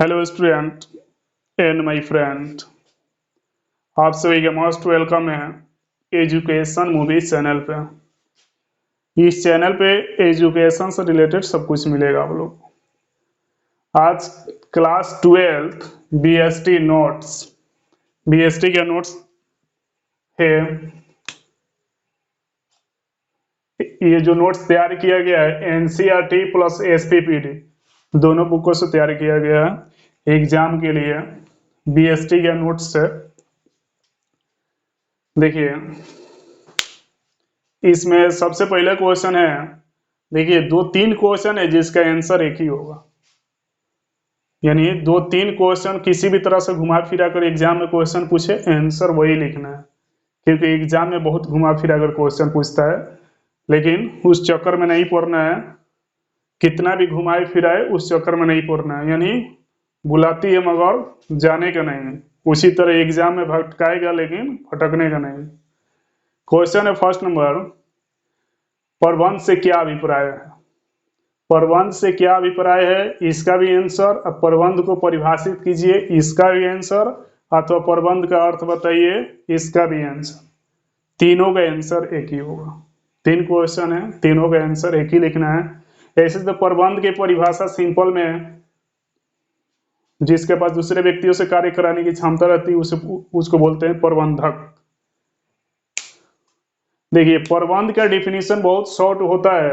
Hello student and my friend, आप सभी का मोस्ट वेलकम है एजुकेशन मूवीज चैनल पे। इस चैनल पे एजुकेशन से रिलेटेड सब कुछ मिलेगा आप लोग। आज क्लास 12 बीएसटी नोट्स, बीएसटी के नोट्स है। ये जो नोट्स तैयार किया गया है एनसीईआरटी प्लस एसपीपीटी दोनों बुकों से तैयार किया गया है एग्जाम के लिए। बीएसटी का नोट्स है, देखिए इसमें सबसे पहले क्वेश्चन है। देखिए दो तीन क्वेश्चन है जिसका आंसर एक ही होगा, यानी दो तीन क्वेश्चन किसी भी तरह से घुमा फिरा कर एग्जाम में क्वेश्चन पूछे, आंसर वही लिखना है। क्योंकि एग्जाम में बहुत घुमा फिरा कर क्वेश्चन पूछता है, लेकिन उस चक्कर में नहीं पड़ना है। कितना भी घुमाए फिराए उस चक्कर में नहीं पड़ना है, यानी बुलाती है मगर जाने का नहीं। उसी तरह एग्जाम में भटकाएगा लेकिन भटकने का नहीं। क्वेश्चन है फर्स्ट नंबर, प्रबंध से क्या अभिप्राय है। प्रबंध से क्या अभिप्राय है, इसका भी आंसर। अब प्रबंध को परिभाषित कीजिए, इसका भी आंसर। अथवा प्रबंध का अर्थ बताइए, इसका भी आंसर। तीनों का आंसर एक ही होगा। तीन क्वेश्चन है, तीनों का आंसर एक ही लिखना है। ऐसे तो प्रबंध की परिभाषा सिंपल में, जिसके पास दूसरे व्यक्तियों से कार्य कराने की क्षमता रहती है उसको बोलते हैं प्रबंधक। देखिए प्रबंध का डिफिनीशन बहुत शॉर्ट होता है।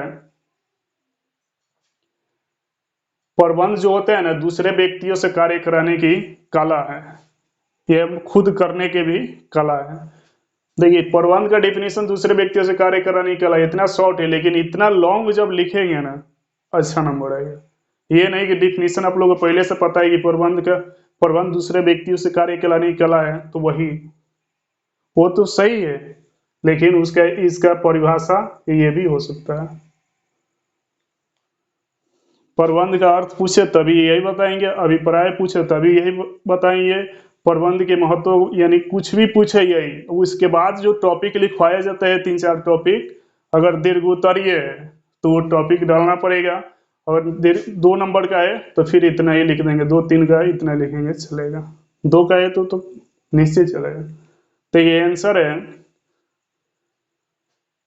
प्रबंध जो होता है ना, दूसरे व्यक्तियों से कार्य कराने की कला है, यह खुद करने की भी कला है। देखिए प्रबंध का डिफिनीशन दूसरे व्यक्तियों से कार्य कराने की कला इतना शॉर्ट है, लेकिन इतना लॉन्ग जब लिखेंगे ना अच्छा नंबर आएगा। ये नहीं कि डिफिनीशन आप लोगों को पहले से पता है कि प्रबंध दूसरे व्यक्तियों से कार्य कराने की कला है, तो वही वो तो सही है, लेकिन उसका इसका परिभाषा ये भी हो सकता है। प्रबंध का अर्थ पूछे तभी यही बताएंगे, अभिप्राय पूछे तभी यही बताएंगे। प्रबंध के महत्व यानी कुछ भी पूछे यही। उसके बाद जो टॉपिक लिखवाया जाता है, तीन चार टॉपिक, अगर दीर्घ उत्तरीय है तो वो टॉपिक डालना पड़ेगा। और दो नंबर का है तो फिर इतना ही लिख देंगे, दो तीन का है इतना लिखेंगे चलेगा। दो का है तो निश्चित चलेगा। तो ये आंसर है,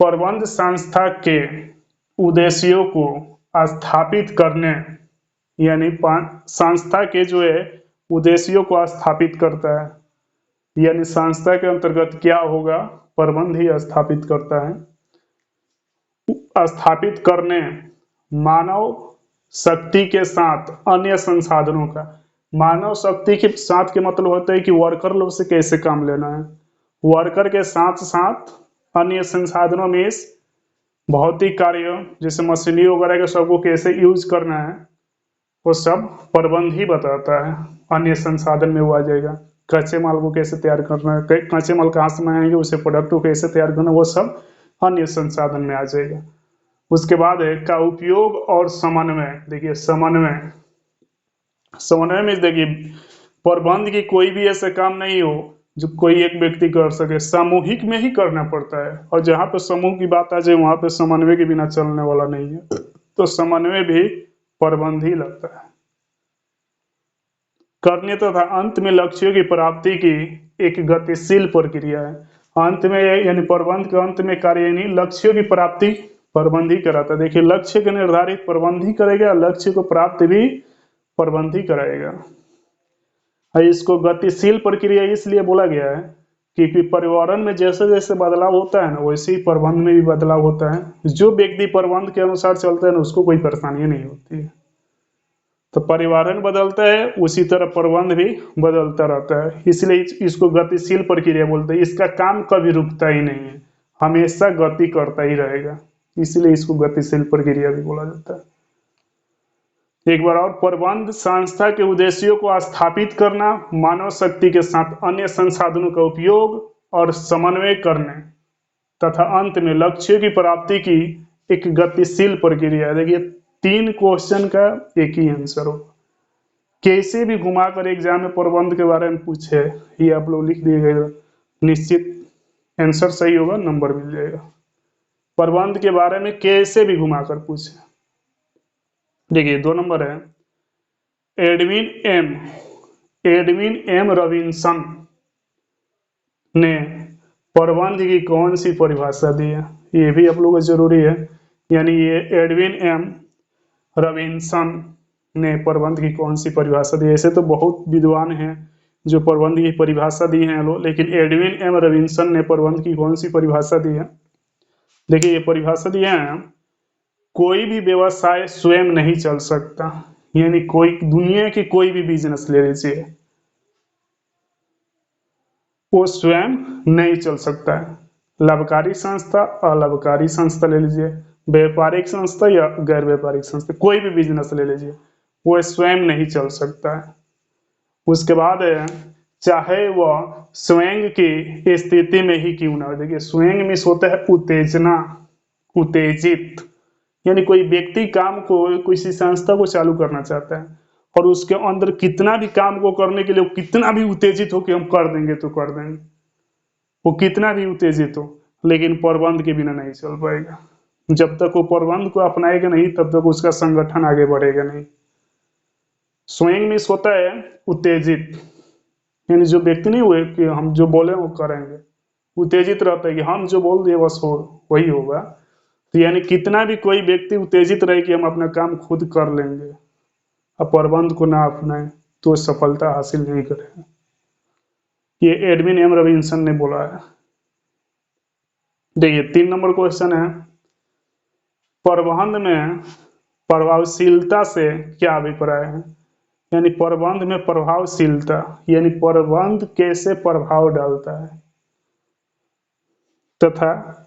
प्रबंध संस्था के उद्देश्यों को स्थापित करने, यानी संस्था के जो है उद्देश्यों को स्थापित करता है। यानी संस्था के अंतर्गत क्या होगा, प्रबंध ही स्थापित करता है। स्थापित करने, मानव शक्ति के साथ अन्य संसाधनों का। मानव शक्ति के साथ के मतलब होता है कि वर्कर लोग से कैसे काम लेना है, वर्कर के साथ साथ अन्य संसाधनों में भौतिक कार्य जैसे मशीनरी वगैरह के सबको कैसे यूज करना है, वो सब प्रबंध ही बताता है। अन्य संसाधन में वो आ जाएगा, कच्चे माल को कैसे तैयार करना है, कच्चे माल कहाँ से मंगाएंगे, उसे प्रोडक्ट को कैसे तैयार करना, वो सब अन्य संसाधन में आ जाएगा। उसके बाद है का उपयोग और समन्वय। देखिए समन्वय, समन्वय में देखिए प्रबंध की कोई भी ऐसा काम नहीं हो जो कोई एक व्यक्ति कर सके, सामूहिक में ही करना पड़ता है। और जहां पे समूह की बात आ जाए वहां पे समन्वय के बिना चलने वाला नहीं है, तो समन्वय भी प्रबंध ही लगता है। करने तथा अंत में लक्ष्यों की प्राप्ति की एक गतिशील प्रक्रिया है। अंत में यानी प्रबंध के अंत में कार्य यानी लक्ष्यों की प्राप्ति प्रबंध ही कराता है। देखिए लक्ष्य के निर्धारित प्रबंध ही करेगा, लक्ष्य को प्राप्त भी प्रबंध ही कराएगा। इसको गतिशील प्रक्रिया इसलिए बोला गया है क्योंकि पर्यावरण में जैसे जैसे बदलाव होता है ना, वैसे ही प्रबंध में भी बदलाव होता है। जो व्यक्ति प्रबंध के अनुसार चलता है ना, उसको कोई परेशानी नहीं होती है। तो पर्यावरण बदलता है उसी तरह प्रबंध भी बदलता रहता है, इसलिए इसको गतिशील प्रक्रिया बोलते हैं। इसका काम कभी रुकता ही नहीं है, हमेशा गति करता ही रहेगा, इसलिए इसको गतिशील प्रक्रिया भी बोला जाता है। एक बार और, प्रबंध संस्था के उद्देश्यों को स्थापित करना, मानव शक्ति के साथ अन्य संसाधनों का उपयोग और समन्वय करने तथा अंत में लक्ष्य की प्राप्ति की एक गतिशील प्रक्रिया है। देखिए तीन क्वेश्चन का एक ही आंसर हो, कैसे भी घुमाकर एग्जाम में प्रबंध के बारे में पूछे, ये आप लोग लिख दिएगा, निश्चित आंसर सही होगा, नंबर मिल जाएगा। प्रबंध के बारे में कैसे भी घुमाकर पूछे। देखिए दो नंबर है, Edwin M Edwin M Robinson ने प्रबंध की कौन सी परिभाषा दी है? ये भी आप लोगों को जरूरी है। यानी ये एडविन एम रॉबिन्सन ने प्रबंध की कौन सी परिभाषा दी है? ऐसे तो बहुत विद्वान हैं जो प्रबंध की परिभाषा दी है लोग, लेकिन एडविन एम रॉबिन्सन ने प्रबंध की कौन सी परिभाषा दी है? देखिए ये परिभाषा दी है, कोई भी व्यवसाय स्वयं नहीं चल सकता। यानी कोई दुनिया की कोई भी बिजनेस ले लीजिए, वो स्वयं नहीं चल सकता है। लाभकारी संस्था, अलाभकारी संस्था ले लीजिए, व्यापारिक संस्था या गैर व्यापारिक संस्था, कोई भी बिजनेस ले लीजिए, वो स्वयं नहीं चल सकता है। उसके बाद है, चाहे वह स्वयं की स्थिति में ही क्यों ना हो। देखिए स्वयं में होता है उत्तेजना, उत्तेजित। यानी कोई व्यक्ति काम को, किसी संस्था को चालू करना चाहता है और उसके अंदर कितना भी काम को करने के लिए कितना भी उत्तेजित हो कि हम कर देंगे तो कर देंगे, वो कितना भी उत्तेजित हो, लेकिन प्रबंध के बिना नहीं चल पाएगा। जब तक वो प्रबंध को अपनाएगा नहीं तब तक उसका संगठन आगे बढ़ेगा नहीं। स्वयं में होता है उत्तेजित, यानी जो व्यक्ति नहीं हुए कि हम जो बोले वो करेंगे, उत्तेजित रहता है कि हम जो बोल दिए बस हो वही होगा। तो यानी कितना भी कोई व्यक्ति उत्तेजित रहे कि हम अपना काम खुद कर लेंगे, अब प्रबंध को ना अपनाए तो सफलता हासिल नहीं करेगा। ये एडविन एम रॉबिन्सन ने बोला है। देखिए 3 नंबर क्वेश्चन है, प्रबंध में प्रभावशीलता से क्या अभिप्राय है? यानी प्रबंध में प्रभावशीलता, यानी प्रबंध कैसे प्रभाव डालता है तथा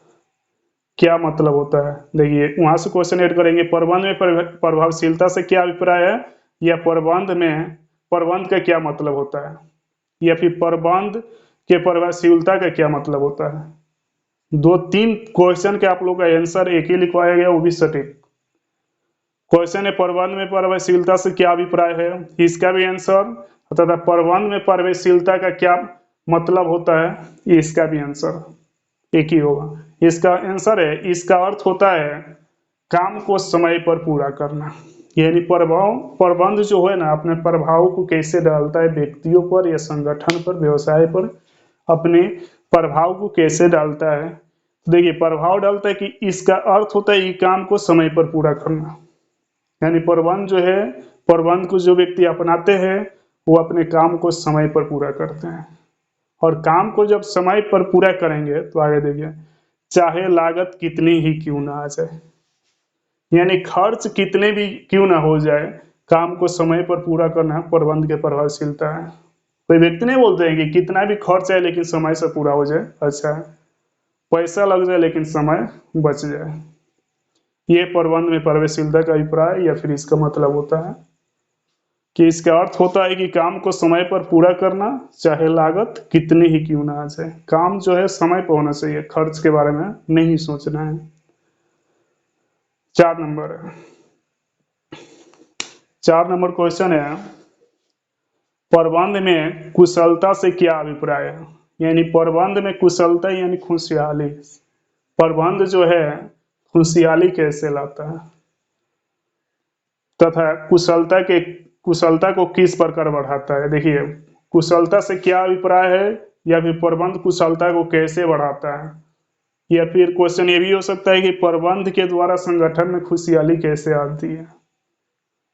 क्या मतलब होता है। देखिए वहां से क्वेश्चन ऐड करेंगे, प्रबंध में प्रभावशीलता से क्या अभिप्राय है, या प्रबंध में प्रबंध का क्या मतलब होता है, या फिर प्रबंध के प्रभावशीलता का क्या मतलब होता है। 2-3 क्वेश्चन के आप लोग का आंसर एक ही लिखवाया गया, वो भी सटीक क्वेश्चन है। प्रबंध में प्रभावशीलता से क्या अभिप्राय है, इसका भी आंसर, तथा प्रबंध में प्रभावशीलता का क्या मतलब होता है, इसका भी आंसर एक ही होगा। इसका आंसर है, इसका अर्थ होता है काम को समय पर पूरा करना। यानी प्रबंध जो है ना, अपने प्रभाव को कैसे डालता है व्यक्तियों पर या संगठन पर, व्यवसाय पर, अपने प्रभाव को कैसे डालता है। देखिए प्रभाव डालता है कि इसका अर्थ होता है कि काम को समय पर पूरा करना। यानी प्रबंध जो है, प्रबंध को जो व्यक्ति अपनाते हैं वो अपने काम को समय पर पूरा करते हैं, और काम को जब समय पर पूरा करेंगे तो आगे देखिए, चाहे लागत कितनी ही क्यों ना आ जाए, यानी खर्च कितने भी क्यों ना हो जाए, काम को समय पर पूरा करना प्रबंध के प्रभावशीलता है। कोई व्यक्ति नहीं बोलते हैं कि कितना भी खर्च है लेकिन समय से पूरा हो जाए, अच्छा है, पैसा लग जाए लेकिन समय बच जाए। ये प्रबंध में प्रभावशीलता का अभिप्राय या फिर इसका मतलब होता है कि इसका अर्थ होता है कि काम को समय पर पूरा करना, चाहे लागत कितनी ही क्यों ना आ जाए। काम जो है समय पर होना चाहिए, खर्च के बारे में नहीं सोचना है। 4 नंबर क्वेश्चन है, प्रबंध में कुशलता से क्या अभिप्राय है? यानी प्रबंध में कुशलता यानी खुशहाली, प्रबंध जो है खुशहाली कैसे लाता है, तथा कुशलता को किस प्रकार बढ़ाता है। देखिए कुशलता से क्या अभिप्राय है, या फिर प्रबंध कुशलता को कैसे बढ़ाता है, या फिर क्वेश्चन ये भी हो सकता है कि प्रबंध के द्वारा संगठन में खुशहाली कैसे आती है,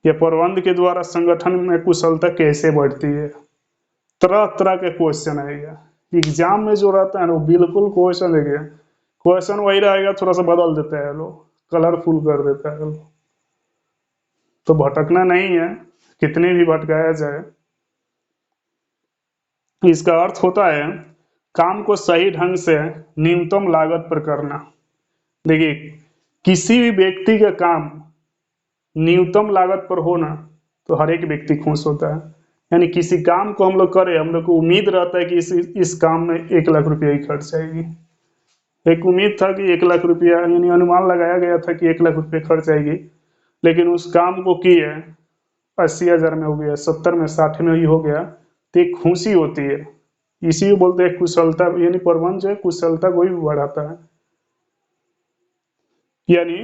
या प्रबंध के द्वारा संगठन में कुशलता कैसे बढ़ती है। तरह तरह के क्वेश्चन आएगा एग्जाम में जो रहता है ना, वो बिल्कुल क्वेश्चन देखिए, क्वेश्चन वही रहेगा, थोड़ा सा बदल देता है लोग, कलरफुल कर देता है लोग। तो भटकना नहीं है, कितने भी भटकाया जाए। इसका अर्थ होता है काम को सही ढंग से न्यूनतम लागत पर करना। देखिए किसी भी व्यक्ति का काम न्यूनतम लागत पर होना तो हर एक व्यक्ति खुश होता है। यानी किसी काम को हम लोग करें, हम लोग को उम्मीद रहता है कि इस काम में 1 लाख रुपया ही खर्च आएगी। एक उम्मीद था कि 1 लाख रुपया, यानी अनुमान लगाया गया था कि 1 लाख रुपये खर्च आएगी, लेकिन उस काम को किए 80,000 में हो गया, 70 में, 60 में ही हो गया, तो एक खुशी होती है। इसी को बोलते हैं कुशलता। यानी प्रबंध जो है कुशलता को भी बढ़ाता है। यानी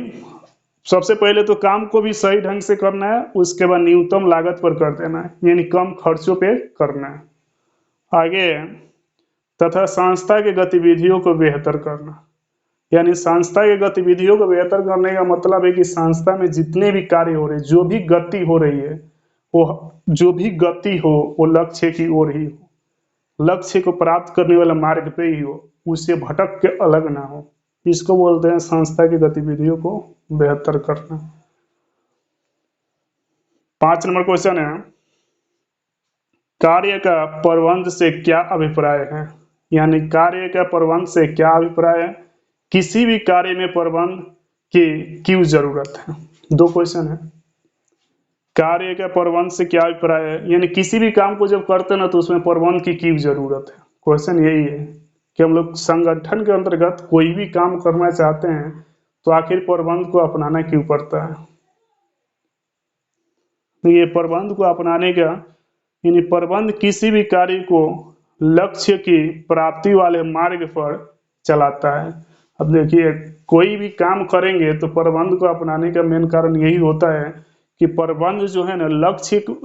सबसे पहले तो काम को भी सही ढंग से करना है, उसके बाद न्यूनतम लागत पर कर देना है, यानी कम खर्चों पे करना है। आगे है, तथा संस्था की गतिविधियों को बेहतर करना, यानी संस्था की गतिविधियों को बेहतर करने का मतलब है कि संस्था में जितने भी कार्य हो रहे, जो भी गति हो रही है, वो जो भी गति हो वो लक्ष्य की ओर ही हो, लक्ष्य को प्राप्त करने वाला मार्ग पे ही हो, उससे भटक के अलग ना हो। इसको बोलते हैं संस्था की गतिविधियों को बेहतर करना। 5 नंबर क्वेश्चन है, कार्य का प्रबंध से क्या अभिप्राय है, यानी कार्य का प्रबंध से क्या अभिप्राय है, किसी भी कार्य में प्रबंध की क्यों जरूरत है। 2 क्वेश्चन है, कार्य का प्रबंध से क्या अभिप्राय है, यानी किसी भी काम को जब करते हैं ना तो उसमें प्रबंध की क्यों जरूरत है। क्वेश्चन यही है कि हम लोग संगठन के अंतर्गत कोई भी काम करना चाहते हैं तो आखिर प्रबंध को अपनाना क्यों पड़ता है। तो ये प्रबंध को अपनाने का, यानी प्रबंध किसी भी कार्य को लक्ष्य की प्राप्ति वाले मार्ग पर चलाता है। अब देखिए, कोई भी काम करेंगे तो प्रबंध को अपनाने का मेन कारण यही होता है कि प्रबंध जो है ना,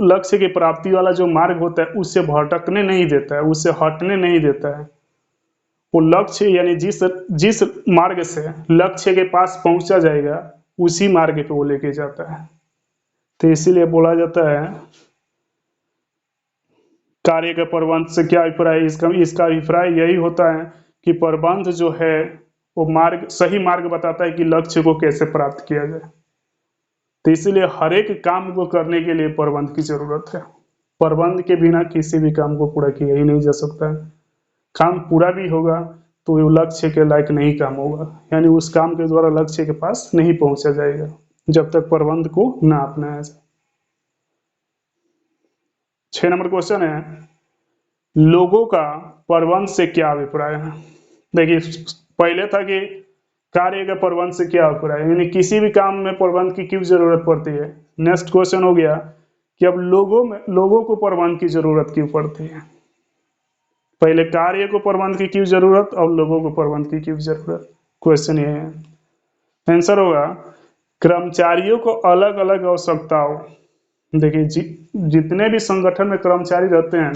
लक्ष्य की प्राप्ति वाला जो मार्ग होता है उससे भटकने नहीं देता है, उससे हटने नहीं देता है। वो लक्ष्य, यानी जिस जिस मार्ग से लक्ष्य के पास पहुंचा जाएगा उसी मार्ग पे वो लेके जाता है। तो इसीलिए बोला जाता है कार्य के प्रबंध से क्या अभिप्राय है। इसका अभिप्राय यही होता है कि प्रबंध जो है वो सही मार्ग बताता है कि लक्ष्य को कैसे प्राप्त किया जाए। तो इसीलिए हर एक काम को करने के लिए प्रबंध की जरूरत है। प्रबंध के बिना किसी भी काम को पूरा किया ही नहीं जा सकता है। काम पूरा भी होगा तो वो लक्ष्य के लायक नहीं काम होगा, यानी उस काम के द्वारा लक्ष्य के पास नहीं पहुंचा जाएगा जब तक प्रबंध को ना अपनाया जाए। 6 नंबर क्वेश्चन है, लोगों का प्रबंध से क्या अभिप्राय है। देखिए, पहले था कि कार्य का प्रबंध से क्या अभिप्राय है, यानी किसी भी काम में प्रबंध की क्यों जरूरत पड़ती है। नेक्स्ट क्वेश्चन हो गया कि अब लोगों को प्रबंध की जरूरत क्यों पड़ती है। पहले कार्य को प्रबंध की क्यों जरूरत और लोगों को प्रबंध की क्यों जरूरत। क्वेश्चन ये है, आंसर होगा कर्मचारियों को अलग अलग आवश्यकताओं, देखिए जितने भी संगठन में कर्मचारी रहते हैं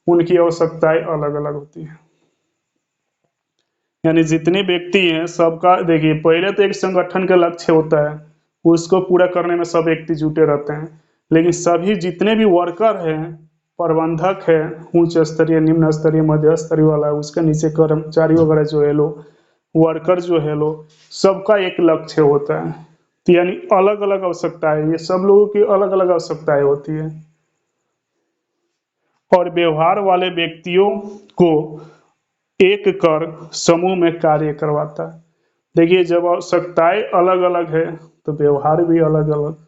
उनकी आवश्यकताएं अलग अलग होती है, यानी जितने व्यक्ति हैं सबका, देखिए पहले तो एक संगठन का लक्ष्य होता है, उसको पूरा करने में सब व्यक्ति जुटे रहते हैं, लेकिन सभी जितने भी वर्कर हैं, प्रबंधक है, उच्च स्तरीय, निम्न स्तरीय, मध्य स्तरीय वाला, उसके नीचे कर्मचारी वगैरह जो है लो, वर्कर जो है लो, सबका एक लक्ष्य होता है। तो यानी अलग अलग आवश्यकताएं, ये सब लोगों की अलग अलग आवश्यकताएं होती है। और व्यवहार वाले व्यक्तियों को एक कर समूह में कार्य करवाता है। देखिए, जब आवश्यकताएं अलग अलग है तो व्यवहार भी अलग अलग।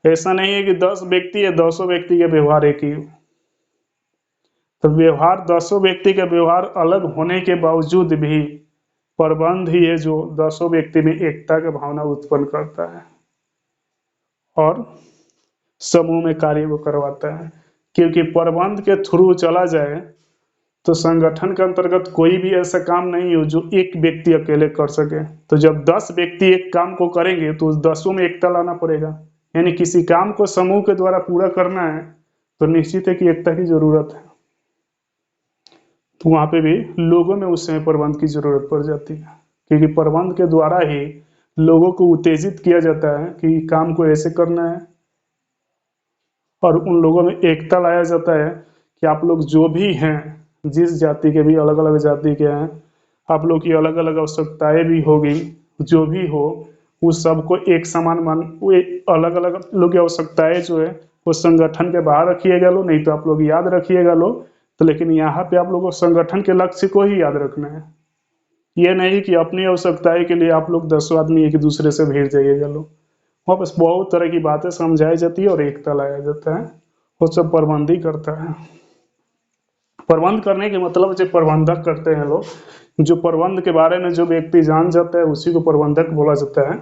ऐसा नहीं है कि 10 व्यक्ति है, 10 व्यक्ति का व्यवहार एक ही हो। तो व्यवहार 10 व्यक्ति का व्यवहार अलग होने के बावजूद भी प्रबंध ही है जो 10 व्यक्ति में एकता की भावना उत्पन्न करता है और समूह में कार्य को करवाता है। क्योंकि प्रबंध के थ्रू चला जाए तो संगठन के अंतर्गत कोई भी ऐसा काम नहीं हो जो एक व्यक्ति अकेले कर सके। तो जब 10 व्यक्ति एक काम को करेंगे तो उस 10 में एकता लाना पड़ेगा, यानी किसी काम को समूह के द्वारा पूरा करना है तो निश्चित है कि एकता की जरूरत है। तो वहां पे भी लोगों में उस समय प्रबंध की जरूरत पड़ जाती है, क्योंकि प्रबंध के द्वारा ही लोगों को उत्तेजित किया जाता है कि काम को ऐसे करना है, और उन लोगों में एकता लाया जाता है कि आप लोग जो भी हैं, जिस जाति के भी, अलग अलग जाति के हैं, आप लोग की अलग अलग आवश्यकताएं भी होगी, जो भी हो उस सबको एक समान मान, वो अलग अलग लोग की आवश्यकताएं जो है वो संगठन के बाहर रखिएगा लो, नहीं तो आप लोग याद रखिएगा लो। तो लेकिन यहाँ पे आप लोगों को संगठन के लक्ष्य को ही याद रखना है, ये नहीं कि अपनी आवश्यकताएं के लिए आप लोग 10 आदमी एक दूसरे से भिड़ जाइएगा लो। वहाँ बस बहुत तरह की बातें समझाई जाती है और एकता लाया जाता है, वो सब प्रबंध ही करता है। प्रबंध करने के मतलब जो प्रबंधक करते हैं लोग, जो प्रबंध के बारे में जो व्यक्ति जान जाता है उसी को प्रबंधक बोला जाता है।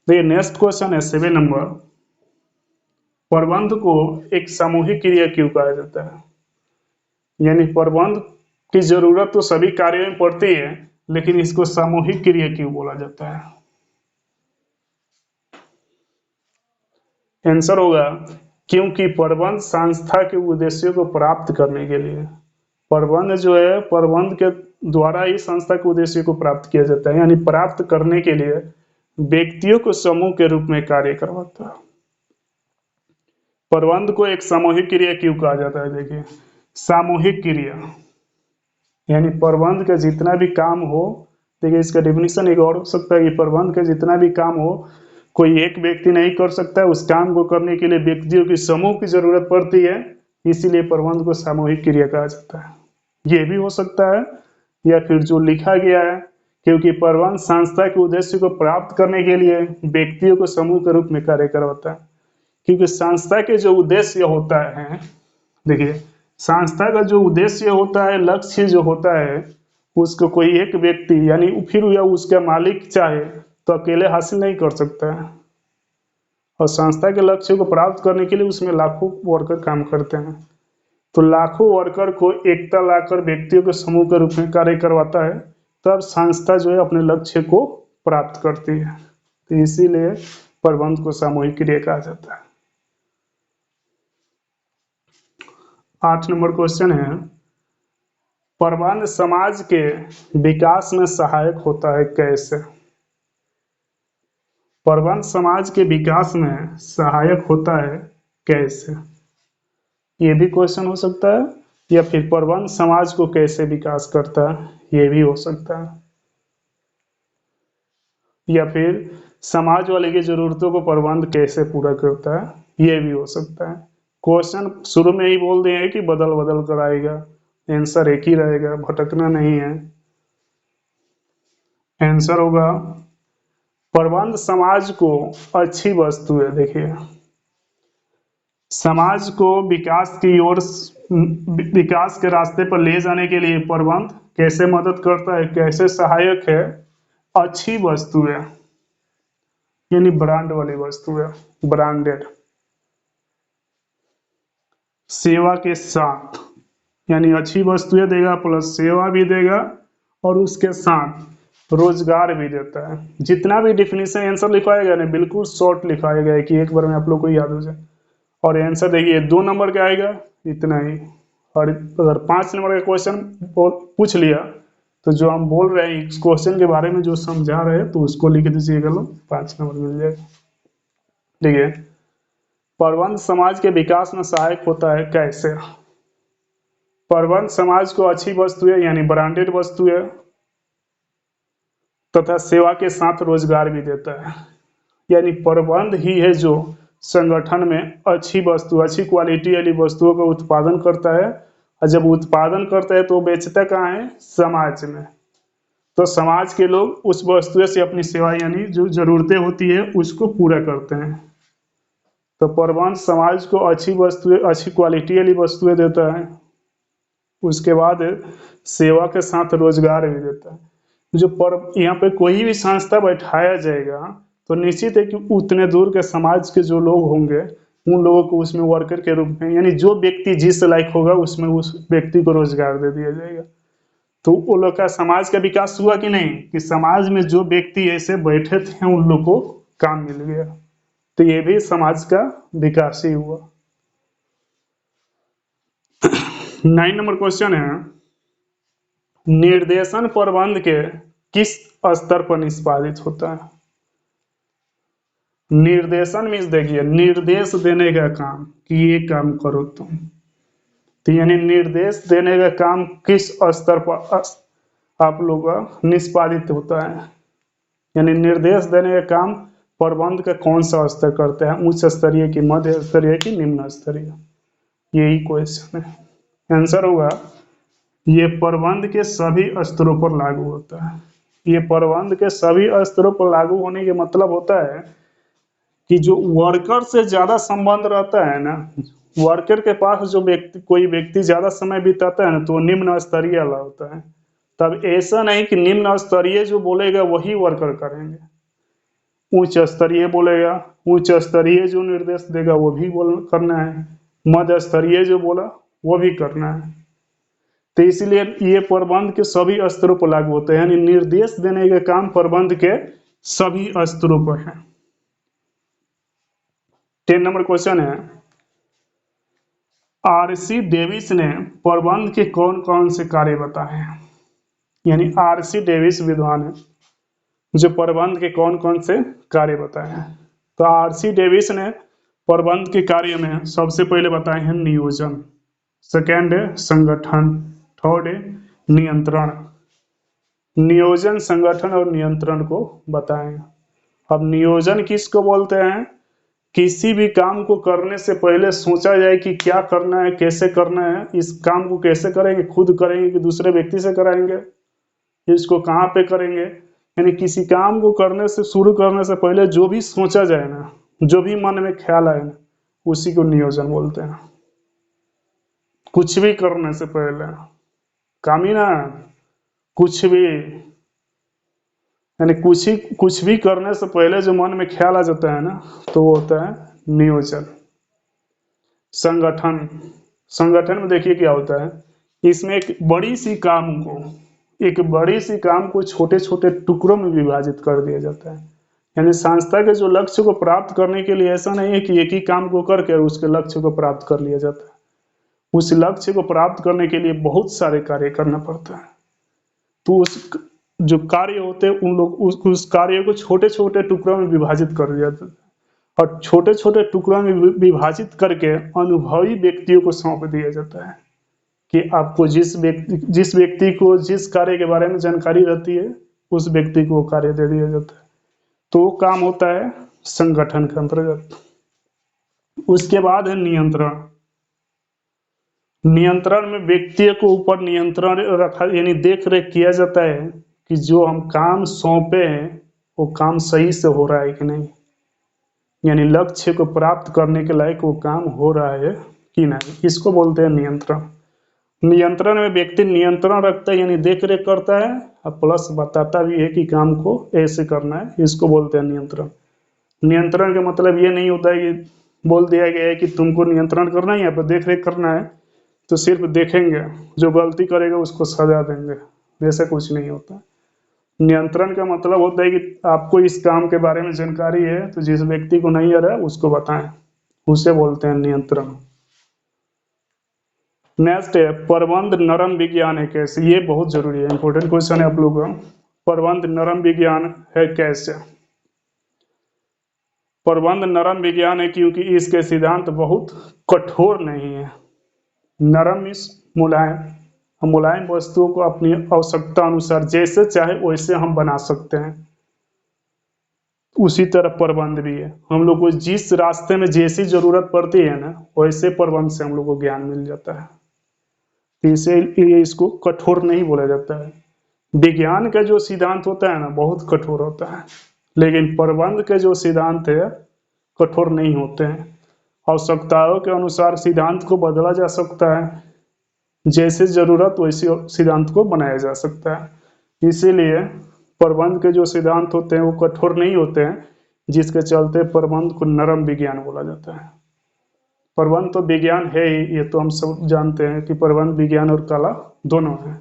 देखिए, नेक्स्ट क्वेश्चन है 7 नंबर, प्रबंध को एक सामूहिक क्रिया क्यों कहा जाता है। यानी प्रबंध की जरूरत तो सभी कार्यों में पड़ती है, लेकिन इसको सामूहिक क्रिया क्यों बोला जाता है? आंसर होगा क्योंकि प्रबंध संस्था के उद्देश्यों को प्राप्त करने के लिए, प्रबंध जो है प्रबंध के द्वारा ही संस्था के उद्देश्य को प्राप्त किया जाता है, यानी प्राप्त करने के लिए व्यक्तियों को समूह के रूप में कार्य करवाता है। प्रबंध को एक सामूहिक क्रिया क्यों कहा जाता है? देखिए, सामूहिक क्रिया यानी प्रबंध का जितना भी काम हो, देखिए इसका डेफिनेशन एक और हो सकता है कि प्रबंध का जितना भी काम हो कोई एक व्यक्ति नहीं कर सकता है, उस काम को करने के लिए व्यक्तियों की समूह की जरूरत पड़ती है, इसीलिए प्रबंध को सामूहिक क्रिया कहा जाता है। ये भी हो सकता है, या फिर जो लिखा गया है क्योंकि प्रबंध संस्था के उद्देश्य को प्राप्त करने के लिए व्यक्तियों को समूह के रूप में कार्य करवाता है। क्योंकि संस्था के जो उद्देश्य होता है, देखिए संस्था का जो उद्देश्य होता है, लक्ष्य जो होता है, उसको कोई एक व्यक्ति यानी फिर या उसका मालिक चाहे तो अकेले हासिल नहीं कर सकता है। और संस्था के लक्ष्य को प्राप्त करने के लिए उसमें लाखों वर्कर काम करते हैं, तो लाखों वर्कर को एकता लाकर व्यक्तियों के समूह के रूप में कार्य करवाता है, तब संस्था जो है अपने लक्ष्य को प्राप्त करती है। तो इसीलिए प्रबंध को सामूहिक क्रिया कहा जाता है। 8 नंबर क्वेश्चन है, प्रबंध समाज के विकास में सहायक होता है कैसे? प्रबंध समाज के विकास में सहायक होता है कैसे? ये भी क्वेश्चन हो सकता है, या फिर प्रबंध समाज को कैसे विकास करता है, ये भी हो सकता है, या फिर समाज वाले की जरूरतों को प्रबंध कैसे पूरा करता है, ये भी हो सकता है। क्वेश्चन शुरू में ही बोल दिए हैं कि बदल बदल कर आएगा, आंसर एक ही रहेगा, भटकना नहीं है। आंसर होगा प्रबंध समाज को अच्छी वस्तु है। देखिए, समाज को विकास की ओर, विकास के रास्ते पर ले जाने के लिए प्रबंध कैसे मदद करता है, कैसे सहायक है? अच्छी वस्तु है, यानी ब्रांड वाली वस्तु है, ब्रांडेड। सेवा के साथ, यानी अच्छी वस्तुएं देगा प्लस सेवा भी देगा और उसके साथ रोजगार भी देता है। जितना भी डिफिनीशन आंसर लिखवाएगा ना, बिल्कुल शॉर्ट लिखवाएगा है कि एक बार में आप लोग को याद हो जाए। और आंसर देखिए 2 नंबर का आएगा, इतना ही। और अगर 5 नंबर का क्वेश्चन पूछ लिया तो जो हम बोल रहे हैं इस क्वेश्चन के बारे में जो समझा रहे हैं तो उसको लिख दीजिएगा, लो 5 नंबर मिल जाएगा। देखिए, प्रबंध समाज के विकास में सहायक होता है कैसे? प्रबंध समाज को अच्छी वस्तुएं यानी ब्रांडेड वस्तुएं तथा सेवा के साथ रोजगार भी देता है, यानी प्रबंध ही है जो संगठन में अच्छी वस्तु, अच्छी क्वालिटी वाली वस्तुओं का उत्पादन करता है, और जब उत्पादन करता है तो बेचता कहाँ है? समाज में। तो समाज के लोग उस वस्तु से अपनी सेवा यानी जो जरूरतें होती है उसको पूरा करते हैं। तो प्रबंध समाज को अच्छी वस्तुएं, अच्छी क्वालिटी वाली वस्तुएं देता है, उसके बाद सेवा के साथ रोजगार भी देता है। जो पर यहाँ पे कोई भी संस्था बैठाया जाएगा तो निश्चित है कि उतने दूर के समाज के जो लोग होंगे उन लोगों को उसमें वर्कर के रूप में, यानी जो व्यक्ति जिस लायक होगा उसमें उस व्यक्ति को रोजगार दे दिया जाएगा। तो वो लोग का समाज का विकास हुआ कि नहीं, कि समाज में जो व्यक्ति ऐसे बैठे थे उन लोग को काम मिल गया, तो ये भी समाज का विकास ही हुआ। 9 नंबर क्वेश्चन है, निर्देशन प्रबंध के किस स्तर पर निष्पादित होता है? निर्देशन मीन्स देखिए निर्देश देने का काम, कि ये काम करो तुम, तो यानी निर्देश देने का काम किस स्तर पर आप लोग का निष्पादित होता है, यानी निर्देश देने का काम प्रबंध का कौन सा स्तर करता है, उच्च स्तरीय की, मध्य स्तरीय की, निम्न स्तरीय? यही क्वेश्चन है। आंसर होगा ये प्रबंध के सभी स्तरों पर लागू होता है। ये प्रबंध के सभी स्तरों पर लागू होने के मतलब होता है कि जो वर्कर से ज्यादा संबंध रहता है ना, वर्कर के पास जो व्यक्ति, कोई व्यक्ति ज्यादा समय बिताता है ना, तो वो निम्न स्तरीय वाला होता है। तब ऐसा नहीं कि निम्न स्तरीय जो बोलेगा वही वर्कर करेंगे, उच्च स्तरीय बोलेगा, उच्च स्तरीय जो निर्देश देगा वो भी करना है, मध्य स्तरीय जो बोला वो भी करना है। तो इसलिए ये प्रबंध के सभी स्तरों पर लागू होते हैं, यानी निर्देश देने का काम प्रबंध के सभी स्तरों पर है। 10 नंबर क्वेश्चन है, आरसी डेविस ने प्रबंध के कौन कौन से कार्य बताए हैं। यानी आरसी डेविस विद्वान है जो प्रबंध के कौन कौन से कार्य बताए हैं। तो आरसी डेविस ने प्रबंध के कार्य में सबसे पहले बताए हैं नियोजन, सेकेंड है संगठन, थर्ड है नियंत्रण। नियोजन, संगठन और नियंत्रण को बताएं। अब नियोजन किसको बोलते हैं? किसी भी काम को करने से पहले सोचा जाए कि क्या करना है, कैसे करना है, इस काम को कैसे करेंगे, खुद करेंगे कि दूसरे व्यक्ति से कराएंगे, इसको कहाँ पे करेंगे। यानी किसी काम को करने से, शुरू करने से पहले जो भी सोचा जाए ना, जो भी मन में ख्याल आए ना, उसी को नियोजन बोलते हैं। कुछ भी करने से पहले, काम ही ना, कुछ भी, यानी कुछ भी करने से पहले जो मन में ख्याल आ जाता है ना, तो वो होता है नियोजन। संगठन, संगठन में देखिए क्या होता है, इसमें एक बड़ी सी काम को छोटे छोटे टुकड़ों में विभाजित कर दिया जाता है। यानी संस्था के जो लक्ष्य को प्राप्त करने के लिए ऐसा नहीं है कि एक ही काम को करके उसके लक्ष्य को प्राप्त कर लिया जाता है। उस लक्ष्य को प्राप्त करने के लिए बहुत सारे कार्य करना पड़ता है। तो उस जो कार्य होते हैं उन लोग उस कार्य को छोटे छोटे टुकड़ों में विभाजित कर दिया जाता है, और छोटे छोटे टुकड़ों में विभाजित करके अनुभवी व्यक्तियों को सौंप दिया जाता है कि आपको जिस व्यक्ति को जिस कार्य के बारे में जानकारी रहती है, उस व्यक्ति को कार्य दे दिया जाता है। तो वो काम होता है संगठन के अंतर्गत। उसके बाद है नियंत्रण। नियंत्रण में व्यक्ति को ऊपर नियंत्रण रखा, यानी देख रेख किया जाता है कि जो हम काम सौंपे हैं वो काम सही से हो रहा है कि नहीं, यानी लक्ष्य को प्राप्त करने के लायक वो काम हो रहा है कि नहीं, इसको बोलते हैं नियंत्रण। नियंत्रण में व्यक्ति नियंत्रण रखता है, यानी देख रेख करता है और प्लस बताता भी है कि काम को ऐसे करना है, इसको बोलते हैं नियंत्रण। नियंत्रण का मतलब ये नहीं होता है कि बोल दिया गया है कि तुमको नियंत्रण करना है, यहाँ पर देख रेख करना है, तो सिर्फ देखेंगे, जो गलती करेगा उसको सजा देंगे, वैसा कुछ नहीं होता। नियंत्रण का मतलब होता है कि आपको इस काम के बारे में जानकारी है, तो जिस व्यक्ति को नहीं आ रहा है उसको बताएं, उसे बोलते हैं नियंत्रण। नेक्स्ट है प्रबंध नरम विज्ञान है कैसे। ये बहुत जरूरी है, इंपॉर्टेंट क्वेश्चन है आप लोगों का। प्रबंध नरम विज्ञान है कैसे? प्रबंध नरम विज्ञान है क्योंकि इसके सिद्धांत बहुत कठोर नहीं है। नरम इस मुलायम, हम मुलायम वस्तुओं को अपनी आवश्यकता अनुसार जैसे चाहे वैसे हम बना सकते हैं। उसी तरह प्रबंध भी है, हम लोग को जिस रास्ते में जैसी जरूरत पड़ती है ना, वैसे प्रबंध से हम लोग को ज्ञान मिल जाता है। तो इसीलिए इसको कठोर नहीं बोला जाता है। विज्ञान का जो सिद्धांत होता है ना, बहुत कठोर होता है, लेकिन प्रबंध के जो सिद्धांत है कठोर नहीं होते हैं। आवश्यकताओं के अनुसार सिद्धांत को बदला जा सकता है, जैसे जरूरत वैसे सिद्धांत को बनाया जा सकता है। इसीलिए प्रबंध के जो सिद्धांत होते हैं वो कठोर नहीं होते हैं, जिसके चलते प्रबंध को नरम विज्ञान बोला जाता है। प्रबंध तो विज्ञान है ही, ये तो हम सब जानते हैं कि प्रबंध विज्ञान और कला दोनों है।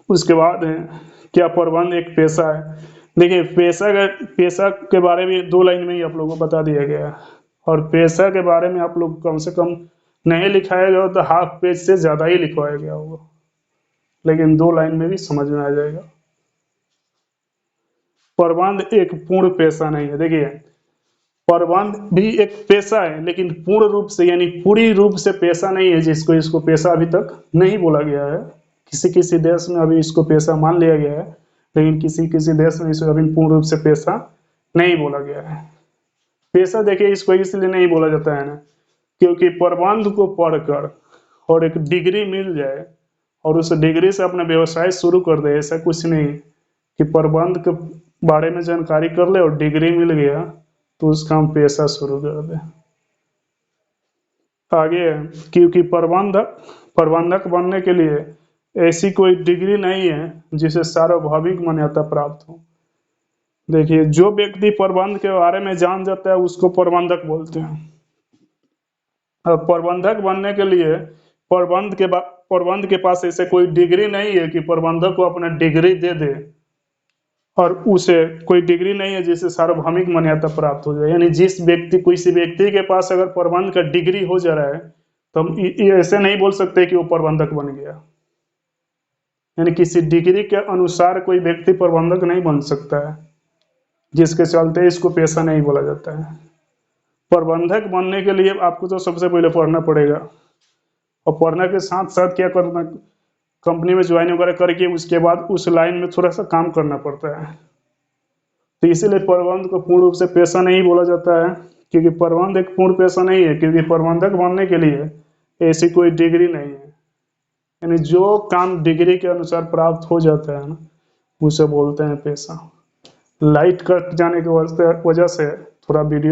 उसके बाद है क्या प्रबंध एक पेशा है। देखिए पेशा के बारे में 2 लाइन में ही आप लोगों को बता दिया गया है, और पेशा के बारे में आप लोग कम से कम नहीं लिखाया गया तो हाफ पेज से ज्यादा ही लिखवाया गया होगा, लेकिन 2 लाइन में भी समझ में आ जाएगा। प्रबंध एक पूर्ण पेशा नहीं है। देखिए प्रबंध भी एक पेशा है, लेकिन पूर्ण रूप से यानी पूरी रूप से पेशा नहीं है, जिसको इसको पेशा अभी तक नहीं बोला गया है। किसी किसी देश में अभी इसको पेशा मान लिया गया है, लेकिन किसी किसी देश में इसको अभी पूर्ण रूप से पेशा नहीं बोला गया है। पेशा देखिए इसको इसलिए नहीं बोला जाता है ना, क्योंकि प्रबंध को पढ़कर और एक डिग्री मिल जाए और उस डिग्री से अपना व्यवसाय शुरू कर दे, ऐसा कुछ नहीं कि प्रबंध के बारे में जानकारी कर ले और डिग्री मिल गया तो उसका हम पेशा शुरू कर दे। आगे है, क्योंकि प्रबंधक बनने के लिए ऐसी कोई डिग्री नहीं है जिसे सार्वभौमिक मान्यता प्राप्त हो। देखिए जो व्यक्ति प्रबंध के बारे में जान जाता है उसको प्रबंधक बोलते हैं। अब प्रबंधक बनने के लिए प्रबंध के पास ऐसे कोई डिग्री नहीं है कि प्रबंधक को अपना डिग्री दे दे, और उसे कोई डिग्री नहीं है जिससे सार्वभौमिक मान्यता प्राप्त हो जाए। यानी किसी व्यक्ति के पास अगर प्रबंध का डिग्री हो जा रहा है तो हम ये ऐसे नहीं बोल सकते कि वो प्रबंधक बन गया। यानी किसी डिग्री के अनुसार कोई व्यक्ति प्रबंधक नहीं बन सकता है, जिसके चलते इसको पेशा नहीं बोला जाता है। प्रबंधक बनने के लिए आपको तो सबसे पहले पढ़ना पड़ेगा, और पढ़ने के साथ साथ क्या करना, कंपनी में ज्वाइन वगैरह करके उसके बाद उस लाइन में थोड़ा सा काम करना पड़ता है। तो इसीलिए प्रबंध को पूर्ण रूप से पेशा नहीं बोला जाता है, क्योंकि प्रबंध एक पूर्ण पेशा नहीं है, क्योंकि प्रबंधक बनने के लिए ऐसी कोई डिग्री नहीं है। यानी जो काम डिग्री के अनुसार प्राप्त हो जाता है ना, उसे बोलते हैं पेशा। लाइट कट जाने की वजह से थोड़ा वीडियो